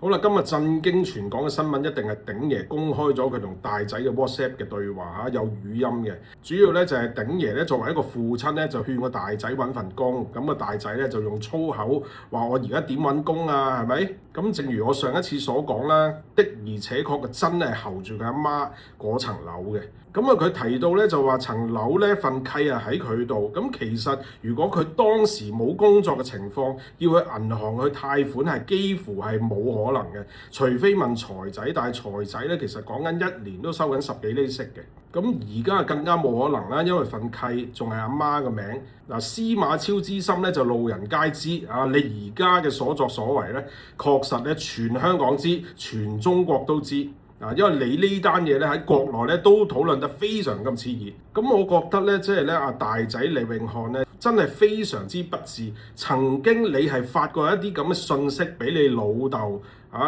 好啦，今日震驚全港嘅新聞一定係鼎爺公開咗佢同大仔嘅 WhatsApp 嘅對話嚇，有語音嘅。主要咧就係鼎爺咧作為一個父親咧，就勸個大仔揾份工。咁個大仔咧就用粗口話：我而家點揾工啊？係咪？咁正如我上一次所講啦，的而且確真係睺住佢阿媽嗰層樓嘅。咁啊，佢提到咧就話層樓咧份契啊喺佢度。咁其實如果佢當時冇工作嘅情況，要去銀行去貸款係幾乎係冇可能嘅，除非問財仔。但係財仔咧其實講緊一年都收緊10幾厘息嘅。咁而家更加冇可能啦，因為份契仲係阿媽嘅名。嗱，司馬昭之心咧就路人皆知啊！你而家嘅所作所為咧，確實咧全香港知，全中國都知。因為你呢單嘢咧喺國內咧都討論得非常咁熾熱，咁我覺得咧即係咧阿大仔李永漢咧真係非常之不智。曾經你係發過一啲咁嘅信息俾你老豆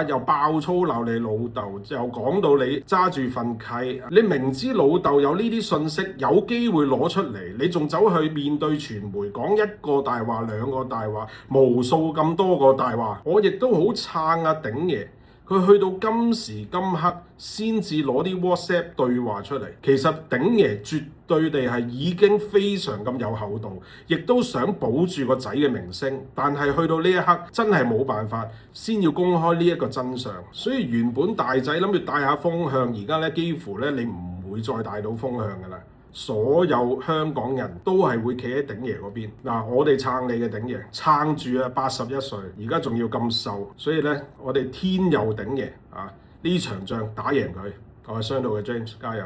又爆粗鬧你老豆，又講到你揸住份契，你明知老豆有呢啲信息有機會攞出嚟，你仲走去面對傳媒講一個大話兩個大話，無數咁多個大話。我亦都好撐阿鼎爺。佢去到今時今刻先至攞啲 WhatsApp 對話出嚟，其實鼎爺絕對地係已經非常咁有厚道，亦都想保住個仔嘅名聲，但係去到呢一刻真係冇辦法，先要公開呢一個真相。所以原本大仔諗住帶下風向，而家咧幾乎咧你唔會再帶到風向㗎啦。所有香港人都係會企喺鼎爺嗰邊。嗱，我哋撐你嘅鼎爺，撐住啊！81歲，而家仲要咁瘦，所以咧，我哋天佑鼎爺啊！呢場仗打贏佢，我係商道嘅 James，加油！